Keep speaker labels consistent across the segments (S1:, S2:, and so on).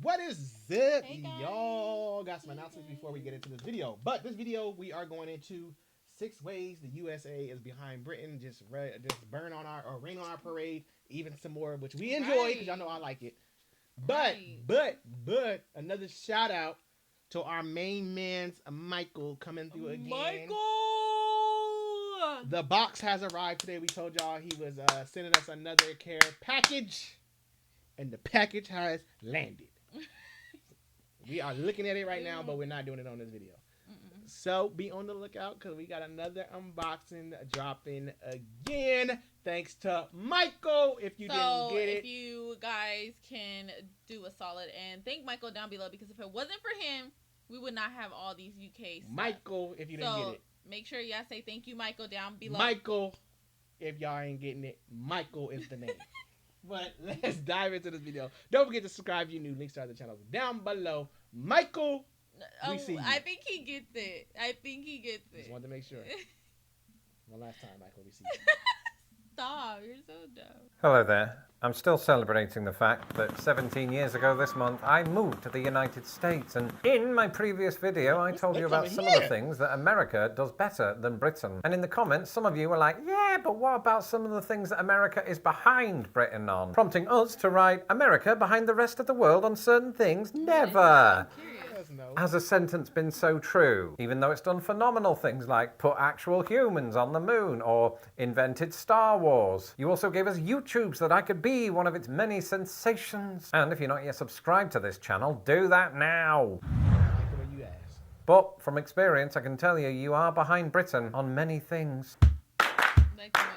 S1: What is up,
S2: Hey guys.
S1: y'all? Got some announcements before we get into this video. But this video, we are going into 6 ways the USA is behind Britain. Just burn on our or rain on our parade. Even some more, which we enjoy because y'all know I like it. But
S2: Right.
S1: but another shout out to our main man's Michael coming through again.
S2: Michael!
S1: The box has arrived today. We told y'all he was sending us another care package, and the package has landed. We are looking at it right now, but we're not doing it on this video. So be on the lookout because we got another unboxing dropping again. Thanks to Michael. If you didn't get it,
S2: if you guys can do a solid and thank Michael down below, because if it wasn't for him, we would not have all these UK stuff.
S1: Michael, if you didn't get it,
S2: make sure y'all say thank you, Michael, down below.
S1: Michael, if y'all ain't getting it, Michael is the name. But let's dive into this video. Don't forget to subscribe if you're new. Links to other channels down below. Michael, we see you.
S2: I think he gets it.
S1: Just wanted to make sure. One last time, Michael, we see you.
S2: Stop, you're so dumb.
S3: Hello there. I'm still celebrating the fact that 17 years ago this month I moved to the United States, and in my previous video I told you about some of the things that America does better than Britain. And in the comments some of you were like, yeah, but what about some of the things that America is behind Britain on? Prompting us to write America behind the rest of the world on certain things? Never!
S2: I'm curious.
S3: Has a sentence been so true, even though it's done phenomenal things like put actual humans on the moon or invented Star Wars? You also gave us YouTube so that I could be one of its many sensations. And if you're not yet subscribed to this channel, do that now. But from experience, I can tell you, you are behind Britain on many things.
S2: Like what?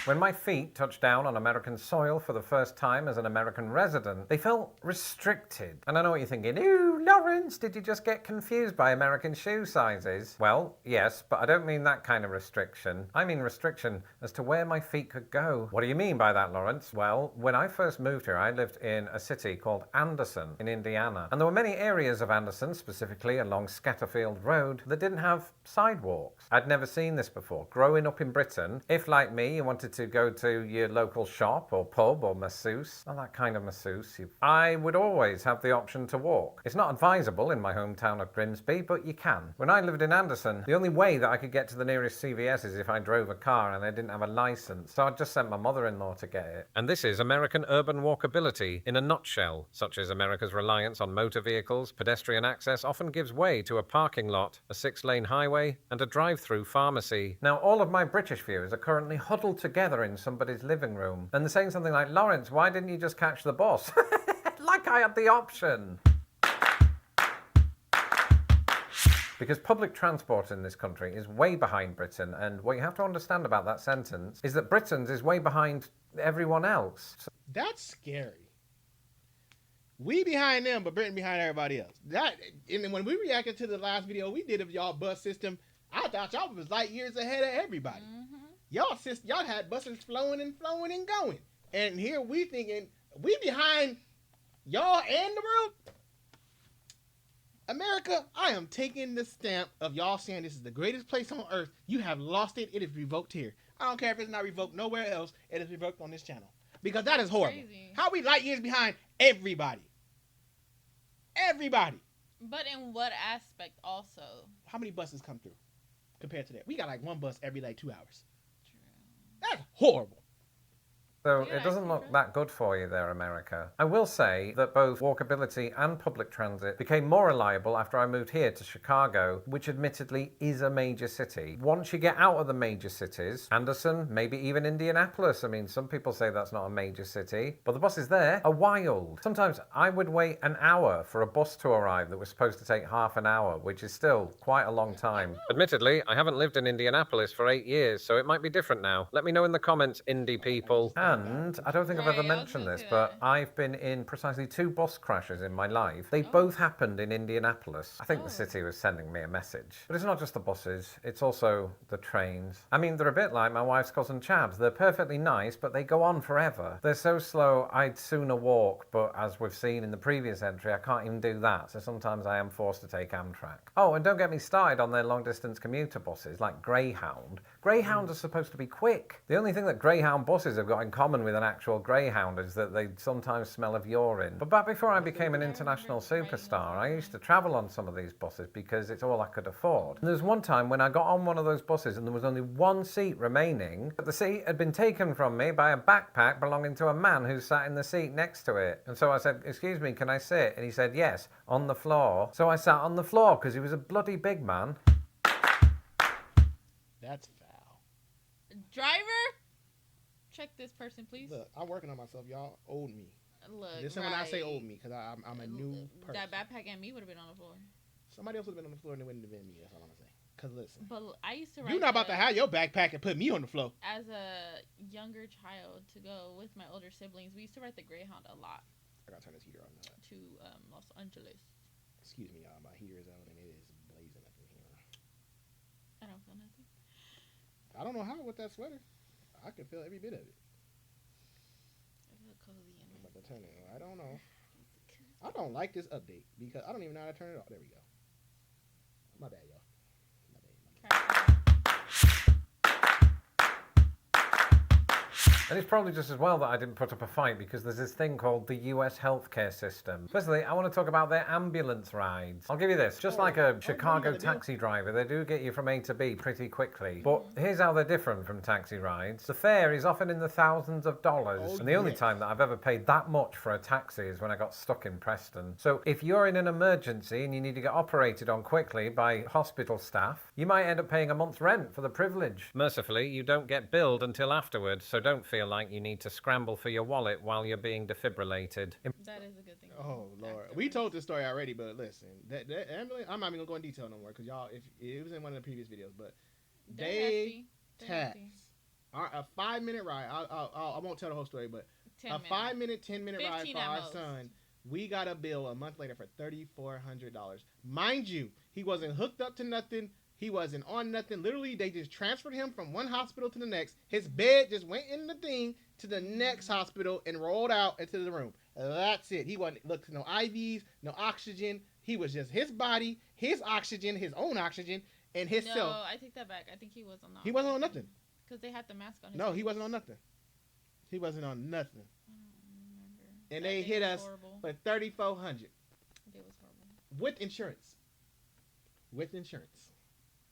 S3: When my feet touched down on American soil for the first time as an American resident, they felt restricted. And I know what you're thinking, ooh, Lawrence, did you just get confused by American shoe sizes? Well, yes, but I don't mean that kind of restriction. I mean restriction as to where my feet could go. What do you mean by that, Lawrence? Well, when I first moved here, I lived in a city called Anderson in Indiana. And there were many areas of Anderson, specifically along Scatterfield Road, that didn't have sidewalks. I'd never seen this before. Growing up in Britain, if like me, you wanted to go to your local shop or pub or masseuse, not that kind of masseuse, I would always have the option to walk. It's not advisable in my hometown of Grimsby, but you can. When I lived in Anderson, the only way that I could get to the nearest CVS is if I drove a car and I didn't have a license, so I just sent my mother-in-law to get it. And this is American urban walkability in a nutshell, such as America's reliance on motor vehicles. Pedestrian access often gives way to a parking lot, a 6-lane highway, and a drive-through pharmacy. Now, all of my British viewers are currently huddled together in somebody's living room, and they're saying something like, Lawrence, why didn't you just catch the bus? Like I had the option. Because public transport in this country is way behind Britain, and what you have to understand about that sentence is that Britain's is way behind everyone else.
S1: That's scary. We behind them, but Britain behind everybody else. And when we reacted to the last video we did of y'all bus system, I thought y'all was light years ahead of everybody. Y'all had buses flowing and going. And here we thinking, we behind y'all and the world? America, I am taking the stamp of y'all saying this is the greatest place on earth. You have lost it. It is revoked here. I don't care if it's not revoked nowhere else. It is revoked on this channel. Because that is horrible.
S2: Crazy.
S1: How we light years behind everybody? Everybody.
S2: But in what aspect also?
S1: How many buses come through compared to that? We got like one bus every like 2 hours. That's horrible.
S3: So
S2: Yeah,
S3: it doesn't look that good for you there, America. I will say that both walkability and public transit became more reliable after I moved here to Chicago, which admittedly is a major city. Once you get out of the major cities, Anderson, maybe even Indianapolis, I mean, some people say that's not a major city, but the buses there are wild. Sometimes I would wait an hour for a bus to arrive that was supposed to take half an hour, which is still quite a long time. Admittedly, I haven't lived in Indianapolis for 8 years, so it might be different now. Let me know in the comments, indie people. And I don't think I've ever mentioned this, but I've been in precisely 2 bus crashes in my life. They both happened in Indianapolis. I think the city was sending me a message. But it's not just the buses, it's also the trains. I mean, they're a bit like my wife's cousin Chad. They're perfectly nice, but they go on forever. They're so slow, I'd sooner walk, but as we've seen in the previous entry, I can't even do that, so sometimes I am forced to take Amtrak. Oh, and don't get me started on their long-distance commuter buses, like Greyhound. Greyhound are supposed to be quick. The only thing that Greyhound buses have got in common with an actual greyhound is that they sometimes smell of urine. But back before I became an international superstar, I used to travel on some of these buses because it's all I could afford. And there was one time when I got on one of those buses and there was only one seat remaining, but the seat had been taken from me by a backpack belonging to a man who sat in the seat next to it. And so I said, "Excuse me, can I sit?" And he said, "Yes, on the floor." So I sat on the floor because he was a bloody big man.
S1: That's foul.
S2: Driver, check this person, please.
S1: Look, I'm working on myself. Y'all owed me.
S2: Look,
S1: Listen when I say owed me, because I'm a new person.
S2: That backpack and me would have been on the floor.
S1: Somebody else would have been on the floor and it wouldn't have been me. That's all I'm gonna say. Cause listen,
S2: But I used to ride.
S1: you're not about to have your backpack and put me on the floor.
S2: As a younger child, to go with my older siblings, we used to ride the Greyhound a lot
S1: I gotta turn this heater on.
S2: to Los Angeles.
S1: Excuse me, y'all. My heater is on and it is blazing up in here.
S2: I don't feel nothing.
S1: I don't know how with that sweater. I can feel every bit of it.
S2: I feel cozy in
S1: I'm
S2: it.
S1: about to turn it on. I don't know. I don't like this update because I don't even know how to turn it off. There we go. My bad, y'all. My bad.
S2: Try
S3: And it's probably just as well that I didn't put up a fight because there's this thing called the US healthcare system. Firstly, I want to talk about their ambulance rides. I'll give you this. Just like a Chicago taxi driver, they do get you from A to B pretty quickly. But here's how they're different from taxi rides. The fare is often in the thousands of dollars.
S1: Oh,
S3: and the only
S1: yes.
S3: time that I've ever paid that much for a taxi is when I got stuck in Preston. So if you're in an emergency and you need to get operated on quickly by hospital staff, you might end up paying a month's rent for the privilege. Mercifully, you don't get billed until afterwards, so don't feel like you need to scramble for your wallet while you're being defibrillated.
S2: That is a good thing.
S1: Oh Lord,
S2: Afterwards.
S1: we told this story already, but listen, that ambulance. I'm not even gonna go in detail no more because y'all, if it was in one of the previous videos, but
S2: They're
S1: they
S2: hefty. They're
S1: tax
S2: hefty.
S1: a 5-minute ride. I won't tell the whole story, but
S2: 10
S1: a
S2: minutes.
S1: 5-minute, 10-minute ride
S2: 15
S1: for
S2: at
S1: our
S2: most.
S1: son. We got a bill a month later for $3,400. Mind you, he wasn't hooked up to nothing. He wasn't on nothing. Literally, they just transferred him from one hospital to the next. His bed just went in the thing to the next hospital and rolled out into the room. That's it. He wasn't looked no IVs, no oxygen. He was just his body, his oxygen, his own oxygen, and his
S2: No,
S1: self.
S2: I take that back. I think he was on.
S1: He wasn't on nothing.
S2: Because they had the mask on. His
S1: No,
S2: face.
S1: he wasn't on nothing. He wasn't on nothing.
S2: I don't remember.
S1: And
S2: That
S1: they
S2: day
S1: hit
S2: was
S1: us
S2: horrible.
S1: for $3,400
S2: That day was horrible.
S1: with insurance. With insurance.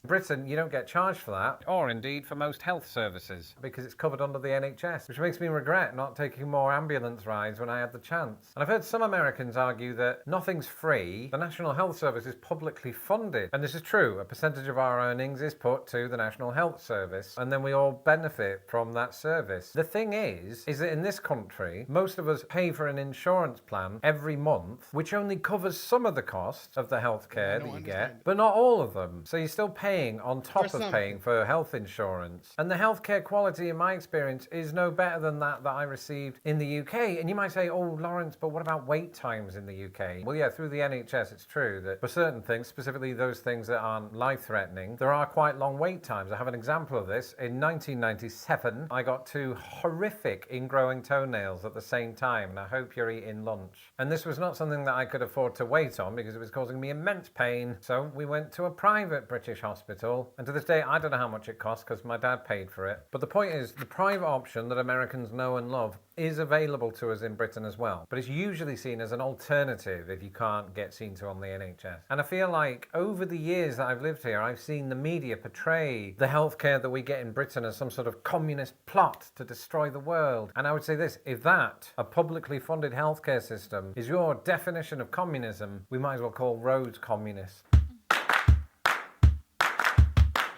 S3: Britain, you don't get charged for that, or indeed for most health services, because it's covered under the NHS, which makes me regret not taking more ambulance rides when I had the chance. And I've heard some Americans argue that nothing's free, the National Health Service is publicly funded. And this is true, a percentage of our earnings is put to the National Health Service, and then we all benefit from that service. The thing is that in this country, most of us pay for an insurance plan every month, which only covers some of the costs of the healthcare
S1: I
S3: that
S1: don't
S3: you
S1: understand
S3: get,
S1: it.
S3: but not all of them. So you're still paying on top of
S1: something.
S3: paying for health insurance. And the healthcare quality, in my experience, is no better than that I received in the UK. And you might say, oh, Lawrence, but what about wait times in the UK? Well, yeah, through the NHS, it's true that for certain things, specifically those things that aren't life-threatening, there are quite long wait times. I have an example of this. In 1997, I got 2 horrific ingrowing toenails at the same time, and I hope you're eating lunch. And this was not something that I could afford to wait on because it was causing me immense pain. So we went to a private British hospital, and to this day I don't know how much it cost because my dad paid for it. But the point is, the private option that Americans know and love is available to us in Britain as well, but it's usually seen as an alternative if you can't get seen to on the NHS. And I feel like over the years that I've lived here, I've seen the media portray the healthcare that we get in Britain as some sort of communist plot to destroy the world. And I would say this, if that, a publicly funded healthcare system, is your definition of communism, we might as well call Rhodes communist.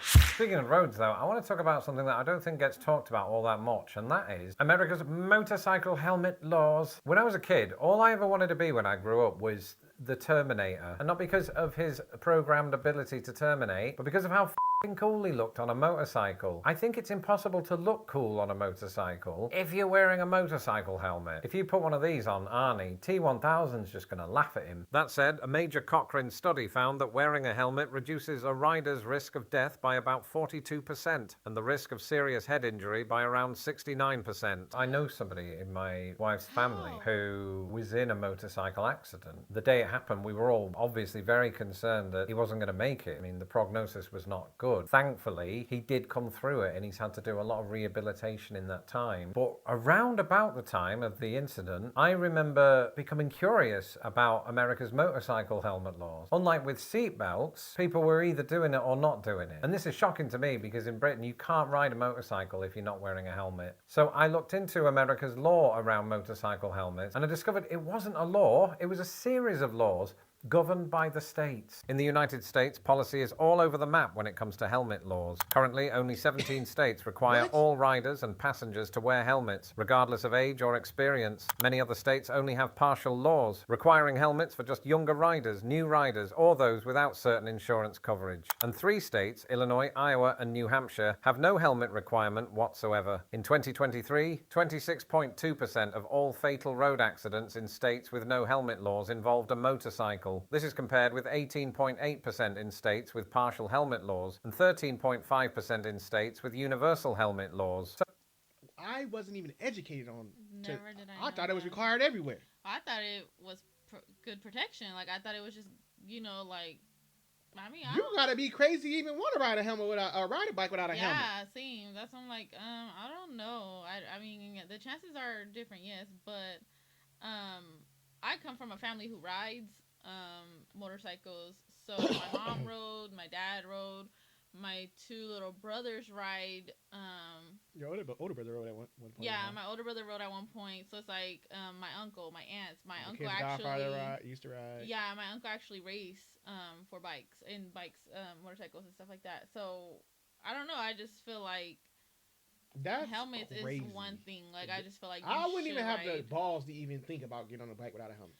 S3: Speaking of roads, though, I want to talk about something that I don't think gets talked about all that much, and that is America's motorcycle helmet laws. When I was a kid, all I ever wanted to be when I grew up was the Terminator. And not because of his programmed ability to terminate, but because of how f***ing cool he looked on a motorcycle. I think it's impossible to look cool on a motorcycle if you're wearing a motorcycle helmet. If you put one of these on Arnie, T1000's just going to laugh at him. That said, a major Cochrane study found that wearing a helmet reduces a rider's risk of death by about 42% and the risk of serious head injury by around 69%. I know somebody in my wife's family who was in a motorcycle accident. The day it happened, we were all obviously very concerned that he wasn't going to make it. I mean, the prognosis was not good. Thankfully, he did come through it, and he's had to do a lot of rehabilitation in that time. But around about the time of the incident, I remember becoming curious about America's motorcycle helmet laws. Unlike with seatbelts, people were either doing it or not doing it. And this is shocking to me because in Britain, you can't ride a motorcycle if you're not wearing a helmet. So I looked into America's law around motorcycle helmets, and I discovered it wasn't a law, it was a series of laws governed by the states. In the United States, policy is all over the map when it comes to helmet laws. Currently, only 17 states require
S1: What?
S3: all riders and passengers to wear helmets, regardless of age or experience. Many other states only have partial laws, requiring helmets for just younger riders, new riders, or those without certain insurance coverage. And 3 states, Illinois, Iowa, and New Hampshire, have no helmet requirement whatsoever. In 2023, 26.2% of all fatal road accidents in states with no helmet laws involved a motorcycle. This is compared with 18.8% in states with partial helmet laws and 13.5% in states with universal helmet laws. So
S1: I wasn't even educated on.
S2: Never did I.
S1: I
S2: know
S1: thought it was
S2: that.
S1: required everywhere.
S2: I thought it was good protection. Like I thought it was just like. I mean,
S1: You gotta be crazy to even want to ride a helmet without ride a bike without a helmet.
S2: Yeah, same. That's why I'm like, I don't know. I mean, the chances are different, yes, but I come from a family who rides motorcycles. So my mom rode, my dad rode, my 2 little brothers ride.
S1: Your older brother rode at one point.
S2: Yeah, my older brother rode at one point. So it's like my uncle, my aunts, my
S1: The
S2: uncle
S1: kid's
S2: actually
S1: godfather used to ride.
S2: Yeah, my uncle actually raced for bikes, motorcycles and stuff like that. So I don't know. I just feel like
S1: That's
S2: helmets
S1: crazy.
S2: is one thing. Like I just feel like
S1: I wouldn't
S2: should
S1: even have the
S2: ride.
S1: balls to even think about getting on a bike without a helmet.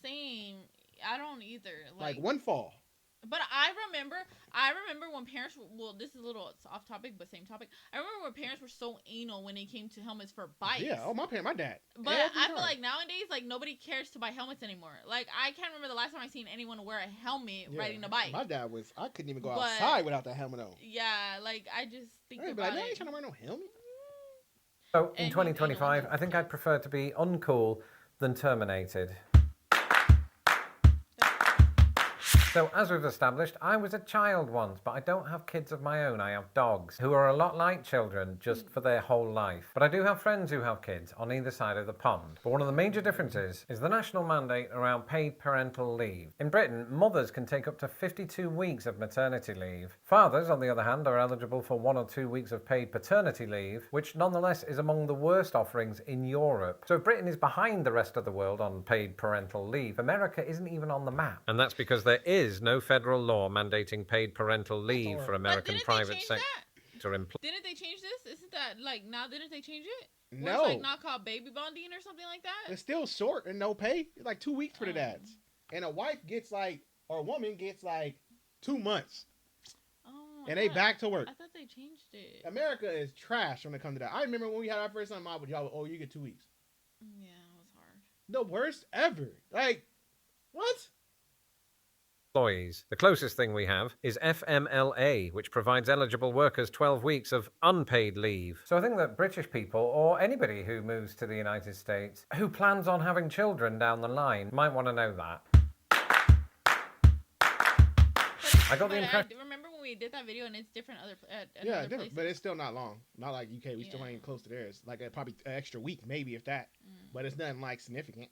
S2: Same. I don't either.
S1: Like one fall.
S2: But I remember when parents were, well, this is a little off topic, but same topic. I remember when parents were so anal when it came to helmets for bikes.
S1: Yeah. Oh, my dad.
S2: But
S1: Every
S2: I feel
S1: time.
S2: like nowadays, like nobody cares to buy helmets anymore. Like I can't remember the last time I seen anyone wear a helmet
S1: Yeah.
S2: riding a bike.
S1: My dad was. I couldn't even go
S2: But-
S1: outside without that helmet on.
S2: Yeah, like I just think
S1: I'd be like,
S2: about
S1: man, I ain't
S2: it.
S1: trying to wear no helmet.
S3: So in
S2: And
S3: 2025,
S2: you
S3: I think I'd prefer to be uncool than terminated. So, as we've established, I was a child once, but I don't have kids of my own. I have dogs, who are a lot like children, just for their whole life. But I do have friends who have kids on either side of the pond. But one of the major differences is the national mandate around paid parental leave. In Britain, mothers can take up to 52 weeks of maternity leave. Fathers, on the other hand, are eligible for 1 or 2 weeks of paid paternity leave, which nonetheless is among the worst offerings in Europe. So if Britain is behind the rest of the world on paid parental leave, America isn't even on the map. And that's because there is no federal law mandating paid parental leave for
S2: But
S3: American
S2: didn't
S3: private
S2: they change
S3: sector
S2: that?
S3: employees.
S2: Didn't they change this? Isn't that like now? Didn't they change it? Where
S1: No.
S2: It's like not called baby bonding or something like that.
S1: It's still short and no pay. It's like 2 weeks for the
S2: Oh.
S1: dads. And a wife gets like, or a woman gets like 2 months.
S2: Oh,
S1: And they back to work.
S2: I thought they changed it.
S1: America is trash when it comes to that. I remember when we had our first son, Mom would y'all, oh, you get 2 weeks.
S2: Yeah, it was hard.
S1: The worst ever. Like, what?
S3: The closest thing we have is FMLA, which provides eligible workers 12 weeks of unpaid leave. So I think that British people, or anybody who moves to the United States, who plans on having children down the line, might want to know that. I got the impression.
S2: Remember when we did that video and it's different other
S1: Yeah,
S2: other
S1: different,
S2: places?
S1: but it's still not long. Not like UK. We still
S2: Yeah.
S1: ain't close to theirs. Like probably an extra week, maybe if that. But it's nothing like significant.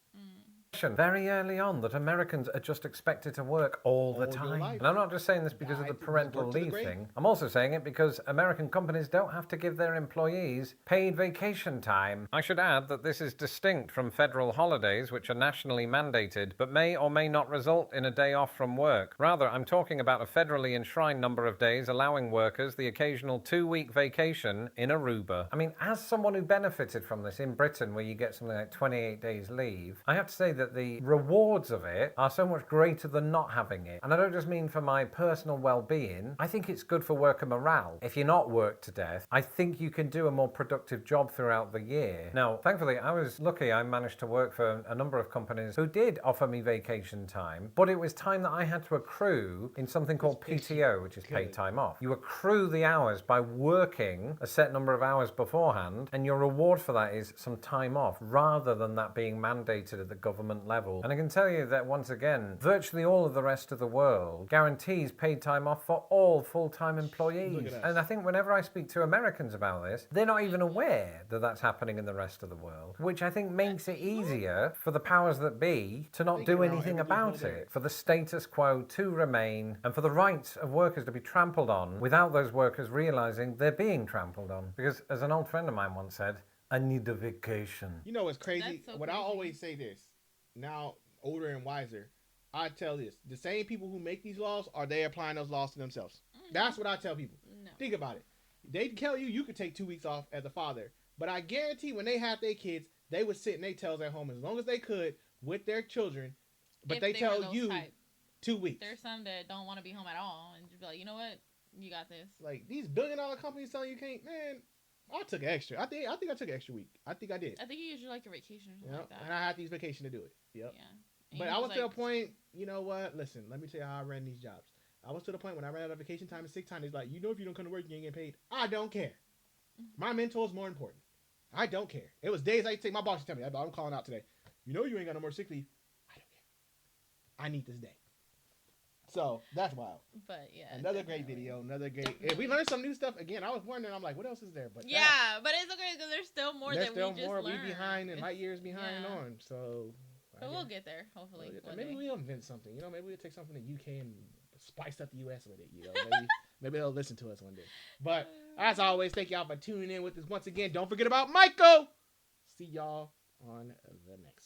S3: Very early on that Americans are just expected to work all the
S1: All your
S3: time.
S1: life.
S3: And I'm not just saying this because of the
S1: Died,
S3: parental
S1: worked to the
S3: leave
S1: grave.
S3: thing. I'm also saying it because American companies don't have to give their employees paid vacation time. I should add that this is distinct from federal holidays, which are nationally mandated, but may or may not result in a day off from work. Rather, I'm talking about a federally enshrined number of days allowing workers the occasional 2-week vacation in Aruba. I mean, as someone who benefited from this in Britain, where you get something like 28 days leave, I have to say that the rewards of it are so much greater than not having it. And I don't just mean for my personal well-being. I think it's good for worker morale. If you're not worked to death, I think you can do a more productive job throughout the year. Now, thankfully, I was lucky. I managed to work for a number of companies who did offer me vacation time, but it was time that I had to accrue in something called PTO, which is paid time off. You accrue the hours by working a set number of hours beforehand, and your reward for that is some time off, rather than that being mandated at the government government level. And I can tell you that once again, virtually all of the rest of the world guarantees paid time off for all full-time employees.
S1: Look at us.
S3: And I think whenever I speak to Americans about this, they're not even aware that that's happening in the rest of the world, which I think makes it easier for the powers that be to not
S1: Think
S3: do
S1: around
S3: anything
S1: every
S3: about
S1: loophole there.
S3: it, for the status quo to remain, and for the rights of workers to be trampled on without those workers realizing they're being trampled on. Because as an old friend of mine once said, I need a vacation.
S1: You know what's crazy?
S2: That's so
S1: What I
S2: crazy.
S1: always say this, now older and wiser, I tell this: the same people who make these laws are they applying those laws to themselves? That's what I tell people.
S2: No.
S1: Think about it. They tell you could take 2 weeks off as a father, but I guarantee when they have their kids, they would sit in their tails at home as long as they could with their children. But
S2: If
S1: they
S2: were
S1: tell
S2: those
S1: you
S2: type.
S1: 2 weeks.
S2: There's some that don't want to be home at all and just be like, you know what, you got this.
S1: Like these billion-dollar companies telling you can't. Man, I took extra. I think I took an extra week. I think I did.
S2: I think you usually like your vacation or something
S1: Yep.
S2: like that.
S1: And I had these vacation to do it. Yep.
S2: Yeah. And
S1: But
S2: he
S1: I was to a
S2: like,
S1: point, you know what? Listen, let me tell you how I ran these jobs. I was to the point when I ran out of vacation time and sick time, it's like, you know, if you don't come to work, you ain't getting paid. I don't care. My mentor is more important. I don't care. It was days I take my boss to tell me, I'm calling out today. You know, you ain't got no more sick leave. I don't care. I need this day. So that's wild.
S2: But yeah.
S1: Another great
S2: definitely.
S1: video. Another great.
S2: Definitely.
S1: If we learned some new stuff again, I was wondering. I'm like, what else is there? But
S2: Yeah, but it's okay because there's still more
S1: there's
S2: that
S1: still
S2: we just
S1: more.
S2: learned.
S1: We behind and
S2: It's-
S1: light years behind
S2: yeah.
S1: on. So. I
S2: But we'll
S1: guess-
S2: get there, hopefully. one
S1: Maybe
S2: day.
S1: we'll invent something. You know, maybe we'll take something in the UK and spice up the US with it. You know, maybe maybe they'll listen to us one day. But as always, thank y'all for tuning in with us once again. Don't forget about Michael. See y'all on the next.